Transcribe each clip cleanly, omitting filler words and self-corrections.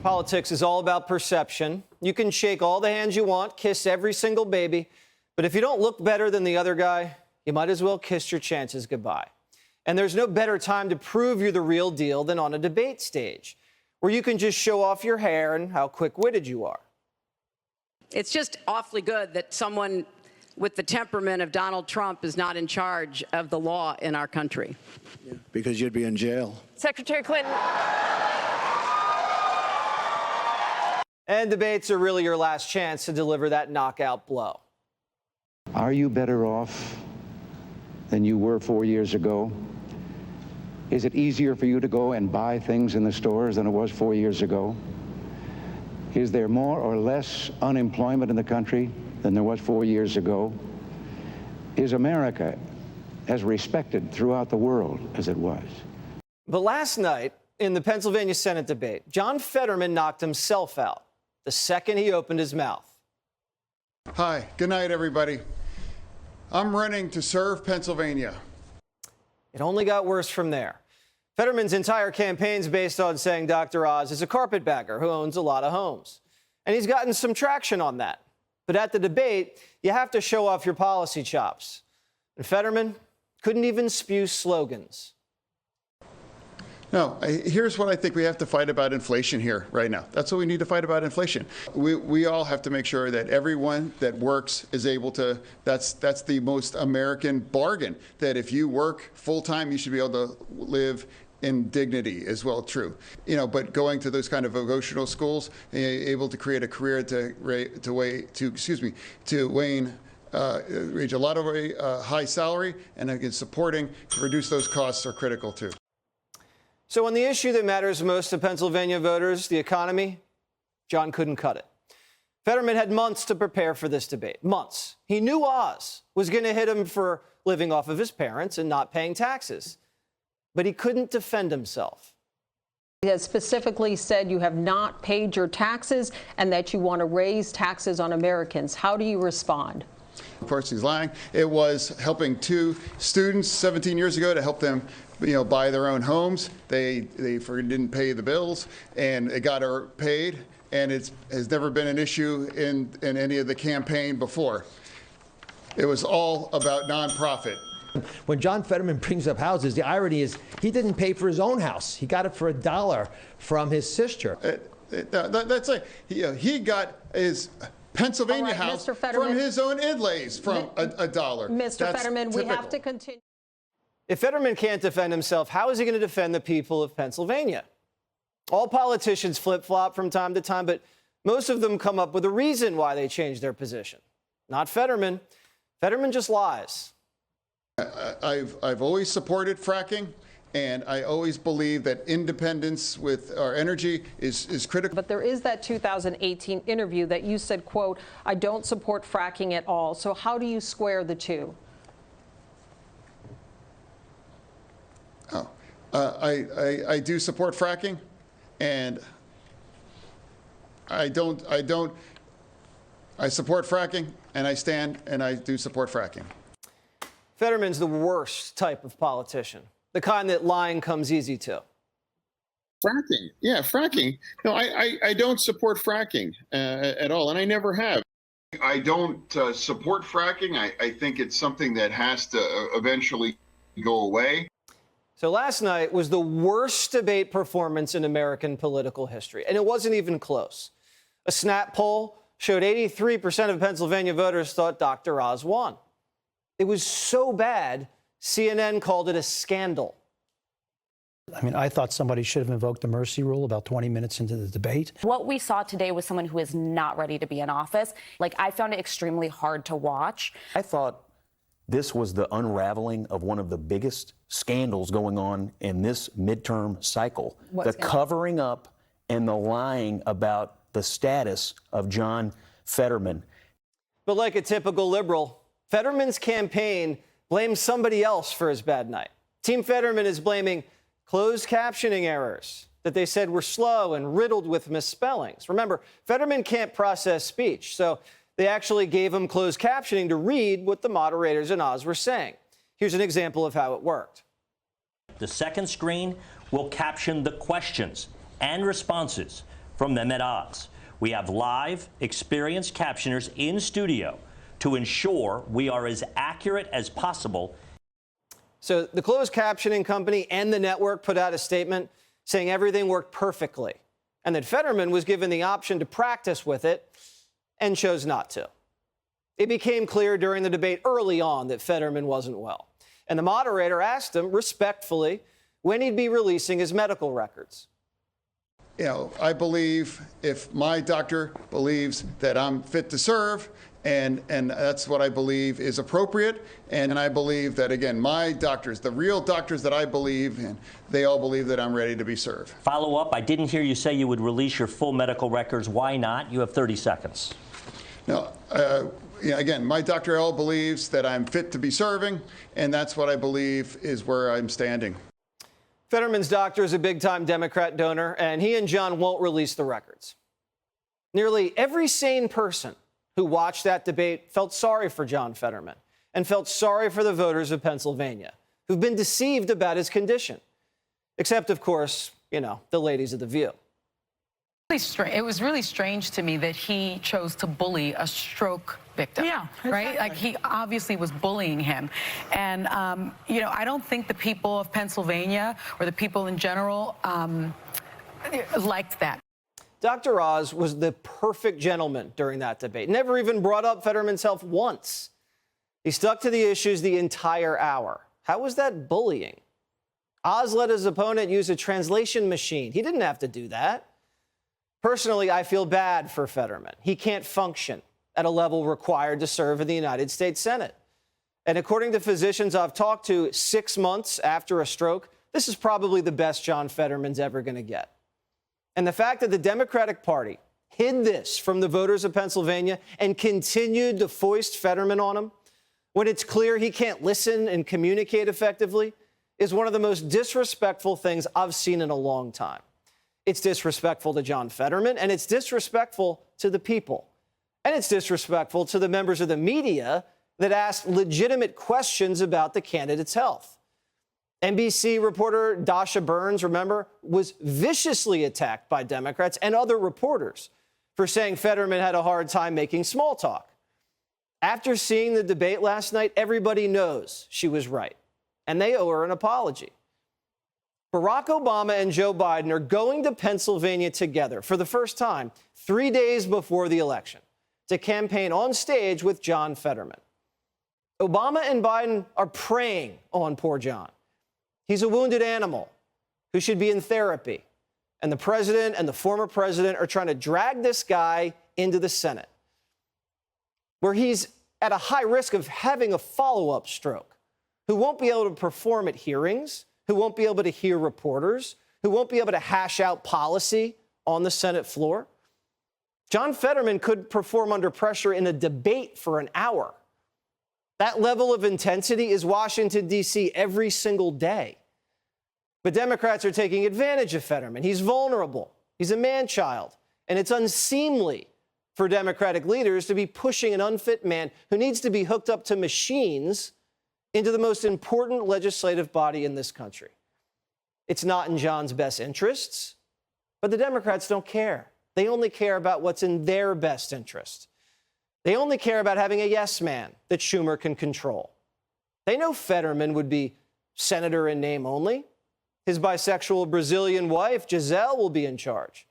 Politics is all about perception. You can shake all the hands you want, kiss every single baby, but if you don't look better than the other guy, you might as well kiss your chances goodbye. And there's no better time to prove you're the real deal than on a debate stage, where you can just show off your hair and how quick-witted you are. It's just awfully good that someone with the temperament of Donald Trump is not in charge of the law in our country. Yeah, because you'd be in jail. Secretary Clinton. And debates are really your last chance to deliver that knockout blow. Are you better off than you were 4 years ago? Is it easier for you to go and buy things in the stores than it was 4 years ago? Is there more or less unemployment in the country than there was 4 years ago? Is America as respected throughout the world as it was? But last night, in the Pennsylvania Senate debate, John Fetterman knocked himself out the second he opened his mouth. Hi, good night, everybody. I'm running to serve Pennsylvania. It only got worse from there. Fetterman's entire campaign's based on saying Dr. Oz is a carpetbagger who owns a lot of homes. And he's gotten some traction on that. But at the debate, you have to show off your policy chops. And Fetterman couldn't even spew slogans. No, here's what I think we have to fight about inflation here right now. That's what we need to fight about, inflation. We all have to make sure that everyone that works is able to, that's the most American bargain, that if you work full-time, you should be able to live in dignity as well, true. You know, but going to those kind of vocational schools, able to create a career to Wayne reach a lot of high salary, and again, supporting to reduce those costs are critical too. So on the issue that matters most to Pennsylvania voters, the economy, John couldn't cut it. Fetterman had months to prepare for this debate, months. He knew Oz was going to hit him for living off of his parents and not paying taxes, but he couldn't defend himself. He has specifically said you have not paid your taxes and that you want to raise taxes on Americans. How do you respond? Of course, he's lying. It was helping two students 17 years ago to help them, buy their own homes. They didn't pay the bills, and it got her paid, and it has never been an issue in any of the campaign before. It was all about nonprofit. When John Fetterman brings up houses, the irony is he didn't pay for his own house. He got it for $1 from his sister. That's it. He got his Pennsylvania house from his own inlays from $1. Mr. Fetterman, we have to continue. If Fetterman can't defend himself, how is he going to defend the people of Pennsylvania? All politicians flip-flop from time to time, but most of them come up with a reason why they change their position. Not Fetterman. Fetterman just lies. I've always supported fracking, and I always believe that independence with our energy is critical. But there is that 2018 interview that you said, quote, I don't support fracking at all. So how do you square the two? I do support fracking, and I support fracking, and I stand and I do support fracking. Fetterman's the worst type of politician, the kind that lying comes easy to. Fracking, yeah, fracking. No, I don't support fracking at all, and I never have. I don't support fracking. I think it's something that has to eventually go away. So last night was the worst debate performance in American political history, and it wasn't even close. A Snap poll showed 83% of Pennsylvania voters thought Dr. Oz won. It was so bad, CNN called it a scandal. I mean, I thought somebody should have invoked the mercy rule about 20 minutes into the debate. What we saw today was someone who is not ready to be in office. I found it extremely hard to watch. I thought this was the unraveling of one of the biggest scandals going on in this midterm cycle. The covering up and the lying about the status of John Fetterman. But like a typical liberal, Fetterman's campaign blames somebody else for his bad night. Team Fetterman is blaming closed captioning errors that they said were slow and riddled with misspellings. Remember, Fetterman can't process speech, so they actually gave him closed captioning to read what the moderators in Oz were saying. Here's an example of how it worked. The second screen will caption the questions and responses from Mehmet-Oz. We have live, experienced captioners in studio to ensure we are as accurate as possible. So the closed captioning company and the network put out a statement saying everything worked perfectly and that Fetterman was given the option to practice with it and chose not to. It became clear during the debate early on that Fetterman wasn't well. And the moderator asked him respectfully when he'd be releasing his medical records. You know, I believe if my doctor believes that I'm fit to serve, and that's what I believe is appropriate, and I believe that, again, my doctors, the real doctors that I believe in, they all believe that I'm ready to be served. Follow up, I didn't hear you say you would release your full medical records. Why not? You have 30 seconds. No, again, my doctor all believes that I'm fit to be serving, and that's what I believe is where I'm standing. Fetterman's doctor is a big-time Democrat donor, and he and John won't release the records. Nearly every sane person who watched that debate felt sorry for John Fetterman and felt sorry for the voters of Pennsylvania who've been deceived about his condition. Except, of course, you know, the ladies of The View. It was really strange to me that he chose to bully a stroke victim. Yeah, right. Exactly. Like, he obviously was bullying him, and you know, I don't think the people of Pennsylvania or the people in general liked that. Dr. Oz was the perfect gentleman during that debate. Never even brought up Fetterman's health once. He stuck to the issues the entire hour. How was that bullying? Oz let his opponent use a translation machine. He didn't have to do that. Personally, I feel bad for Fetterman. He can't function at a level required to serve in the United States Senate. And according to physicians I've talked to, 6 months after a stroke, this is probably the best John Fetterman's ever going to get. And the fact that the Democratic Party hid this from the voters of Pennsylvania and continued to foist Fetterman on him when it's clear he can't listen and communicate effectively is one of the most disrespectful things I've seen in a long time. It's disrespectful to John Fetterman, and it's disrespectful to the people. And it's disrespectful to the members of the media that asked legitimate questions about the candidate's health. NBC reporter Dasha Burns, remember, was viciously attacked by Democrats and other reporters for saying Fetterman had a hard time making small talk. After seeing the debate last night, everybody knows she was right, and they owe her an apology. Barack Obama and Joe Biden are going to Pennsylvania together for the first time 3 days before the election to campaign on stage with John Fetterman. Obama and Biden are preying on poor John. He's a wounded animal who should be in therapy. And the president and the former president are trying to drag this guy into the Senate, where he's at a high risk of having a follow-up stroke, who won't be able to perform at hearings, who won't be able to hear reporters, who won't be able to hash out policy on the Senate floor. John Fetterman could perform under pressure in a debate for an hour. That level of intensity is Washington, D.C. every single day. But Democrats are taking advantage of Fetterman. He's vulnerable. He's a man-child. And it's unseemly for Democratic leaders to be pushing an unfit man who needs to be hooked up to machines into the most important legislative body in this country. It's not in John's best interests, but the Democrats don't care. They only care about what's in their best interest. They only care about having a yes man that Schumer can control. They know Fetterman would be senator in name only. His bisexual Brazilian wife, Giselle, will be in charge.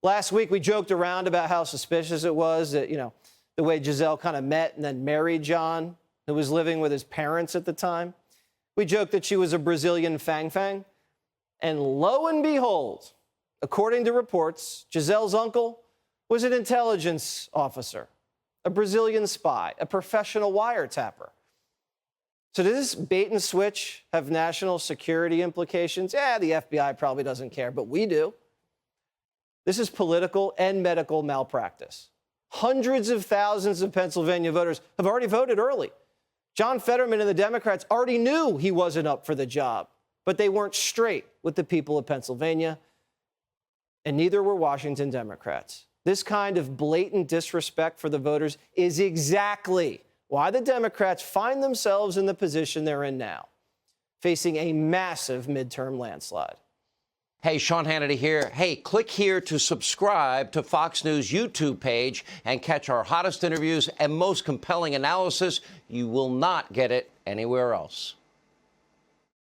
Last week, we joked around about how suspicious it was that, you know, the way Giselle kind of met and then married John, who was living with his parents at the time. We joked that she was a Brazilian fang-fang. And lo and behold, according to reports, Giselle's uncle was an intelligence officer, a Brazilian spy, a professional wiretapper. So does this bait and switch have national security implications? Yeah, the FBI probably doesn't care, but we do. This is political and medical malpractice. Hundreds of thousands of Pennsylvania voters have already voted early. John Fetterman and the Democrats already knew he wasn't up for the job, but they weren't straight with the people of Pennsylvania, and neither were Washington Democrats. This kind of blatant disrespect for the voters is exactly why the Democrats find themselves in the position they're in now, facing a massive midterm landslide. Hey, Sean Hannity here. Hey, click here to subscribe to Fox News YouTube page and catch our hottest interviews and most compelling analysis. You will not get it anywhere else.